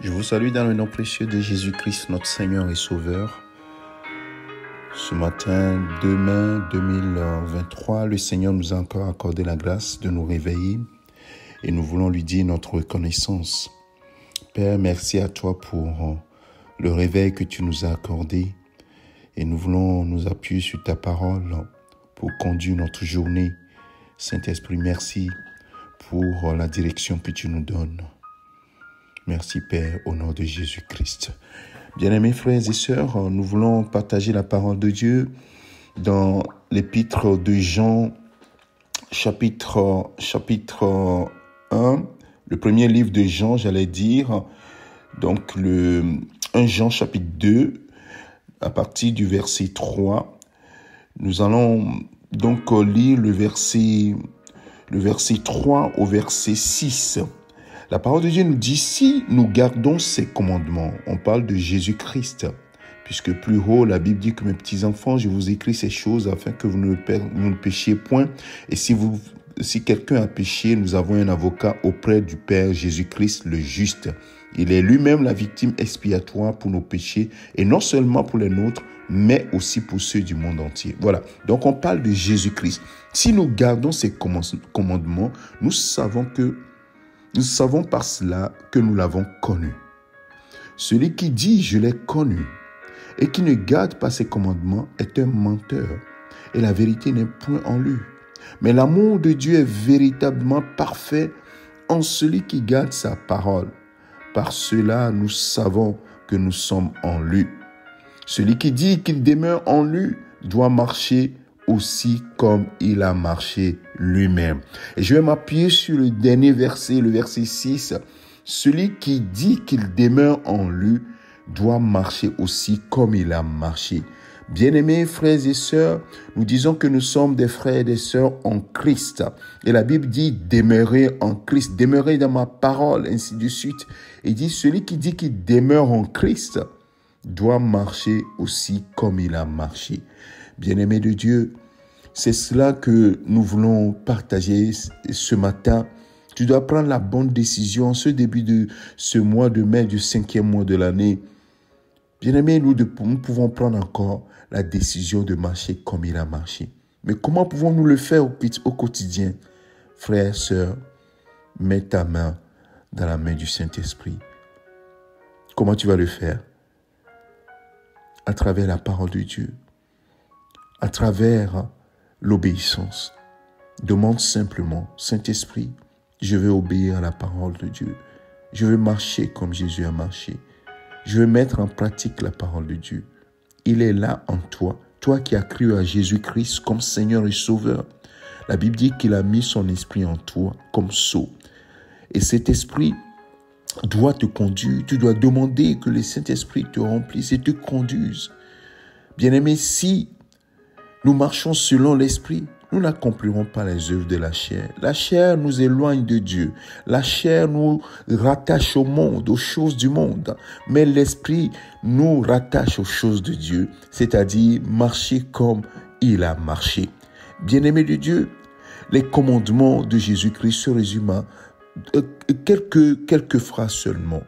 Je vous salue dans le nom précieux de Jésus-Christ, notre Seigneur et Sauveur. Ce matin 2 mai 2023, le Seigneur nous a encore accordé la grâce de nous réveiller et nous voulons lui dire notre reconnaissance. Père, merci à toi pour le réveil que tu nous as accordé et nous voulons nous appuyer sur ta parole pour conduire notre journée. Saint-Esprit, merci pour la direction que tu nous donnes. Merci Père, au nom de Jésus-Christ. Bien-aimés frères et sœurs, nous voulons partager la parole de Dieu dans l'épître de Jean, chapitre 1, le premier livre de Jean, donc le 1 Jean chapitre 2, à partir du verset 3. Nous allons donc lire le verset 3 au verset 6. La parole de Dieu nous dit, si nous gardons ses commandements, on parle de Jésus-Christ, puisque plus haut, la Bible dit que mes petits enfants, je vous écris ces choses afin que vous ne péchiez point. Et si quelqu'un a péché, nous avons un avocat auprès du Père Jésus-Christ, le juste. Il est lui-même la victime expiatoire pour nos péchés, et non seulement pour les nôtres, mais aussi pour ceux du monde entier. Voilà, donc on parle de Jésus-Christ. Si nous gardons ses commandements, nous savons par cela que nous l'avons connu. Celui qui dit « je l'ai connu » et qui ne garde pas ses commandements est un menteur, et la vérité n'est point en lui. Mais l'amour de Dieu est véritablement parfait en celui qui garde sa parole. Par cela, nous savons que nous sommes en lui. Celui qui dit qu'il demeure en lui doit marcher aussi comme il a marché lui-même. Et je vais m'appuyer sur le dernier verset, le verset 6. Celui qui dit qu'il demeure en lui doit marcher aussi comme il a marché. Bien-aimés frères et sœurs, nous disons que nous sommes des frères et des sœurs en Christ. Et la Bible dit demeurer en Christ, demeurer dans ma parole, ainsi de suite. Et dit celui qui dit qu'il demeure en Christ doit marcher aussi comme il a marché. Bien-aimés de Dieu, c'est cela que nous voulons partager ce matin. Tu dois prendre la bonne décision en ce début de ce mois de mai, du 5e mois de l'année. Bien-aimés, nous pouvons prendre encore la décision de marcher comme il a marché. Mais comment pouvons-nous le faire au quotidien? Frères, sœurs, mets ta main dans la main du Saint-Esprit. Comment tu vas le faire? À travers la parole de Dieu, à travers l'obéissance. Demande simplement, Saint-Esprit, je veux obéir à la parole de Dieu. Je veux marcher comme Jésus a marché. Je veux mettre en pratique la parole de Dieu. Il est là en toi, toi qui as cru à Jésus-Christ comme Seigneur et Sauveur. La Bible dit qu'il a mis son esprit en toi comme sceau. Et cet esprit doit te conduire. Tu dois demander que le Saint-Esprit te remplisse et te conduise. Bien-aimé, si nous marchons selon l'esprit, nous n'accomplirons pas les œuvres de la chair. La chair nous éloigne de Dieu. La chair nous rattache au monde, aux choses du monde. Mais l'esprit nous rattache aux choses de Dieu, c'est-à-dire marcher comme il a marché. Bien-aimés de Dieu, les commandements de Jésus-Christ se résument à quelques phrases seulement.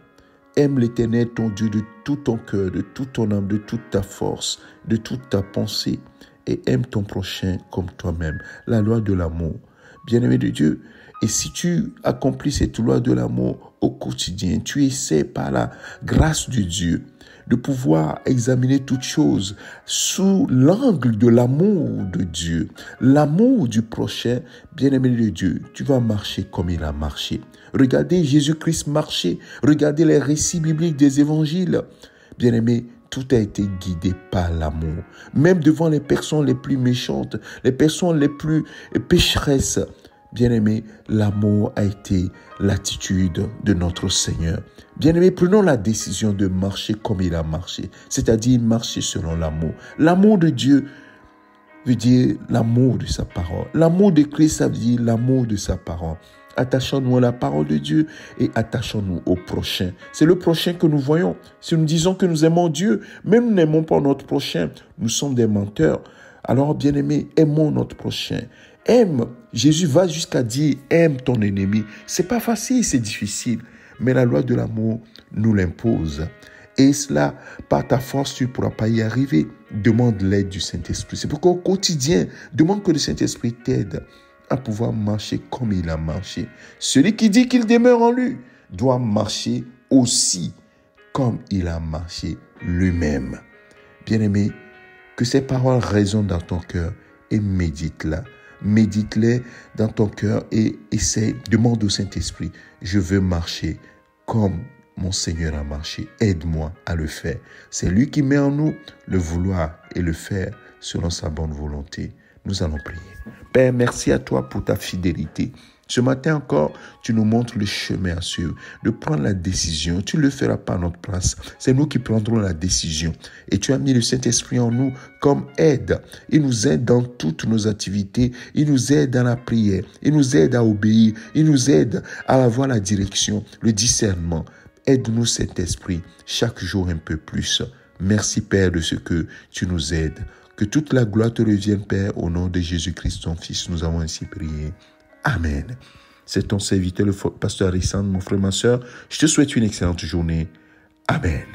Aime l'Éternel ton Dieu de tout ton cœur, de toute ton âme, de toute ta force, de toute ta pensée. Et aime ton prochain comme toi-même. La loi de l'amour. Bien-aimé de Dieu, et si tu accomplis cette loi de l'amour au quotidien, tu essaies par la grâce de Dieu de pouvoir examiner toutes choses sous l'angle de l'amour de Dieu, l'amour du prochain. Bien-aimé de Dieu, tu vas marcher comme il a marché. Regardez Jésus-Christ marcher. Regardez les récits bibliques des évangiles. Bien-aimé, tout a été guidé par l'amour. Même devant les personnes les plus méchantes, les personnes les plus pécheresses, bien-aimés, l'amour a été l'attitude de notre Seigneur. Bien-aimés, prenons la décision de marcher comme il a marché, c'est-à-dire marcher selon l'amour. L'amour de Dieu veut dire l'amour de sa parole. L'amour de Christ, ça veut dire l'amour de sa parole. Attachons-nous à la parole de Dieu et attachons-nous au prochain. C'est le prochain que nous voyons. Si nous disons que nous aimons Dieu, mais nous n'aimons pas notre prochain, nous sommes des menteurs. Alors, bien-aimés, aimons notre prochain. Aime. Jésus va jusqu'à dire, aime ton ennemi. C'est pas facile, c'est difficile. mais la loi de l'amour nous l'impose. Et cela, par ta force, tu ne pourras pas y arriver. Demande l'aide du Saint-Esprit. C'est pourquoi au quotidien, demande que le Saint-Esprit t'aide à pouvoir marcher comme il a marché. Celui qui dit qu'il demeure en lui doit marcher aussi comme il a marché lui-même. Bien-aimé, que ces paroles résonnent dans ton cœur et médite-la. Médite-les dans ton cœur et essaie, demande au Saint-Esprit, je veux marcher comme mon Seigneur a marché. Aide-moi à le faire. C'est lui qui met en nous le vouloir et le faire selon sa bonne volonté. Nous allons prier. Père, merci à toi pour ta fidélité. Ce matin encore, tu nous montres le chemin à suivre, de prendre la décision. Tu ne le feras pas à notre place. C'est nous qui prendrons la décision. Et tu as mis le Saint-Esprit en nous comme aide. Il nous aide dans toutes nos activités. Il nous aide dans la prière. Il nous aide à obéir. Il nous aide à avoir la direction, le discernement. Aide-nous, Saint-Esprit, chaque jour un peu plus. Merci, Père, de ce que tu nous aides. Que toute la gloire te revienne, Père, au nom de Jésus-Christ, ton Fils. Nous avons ainsi prié. Amen. C'est ton serviteur, le pasteur Alexandre, mon frère, ma soeur. Je te souhaite une excellente journée. Amen.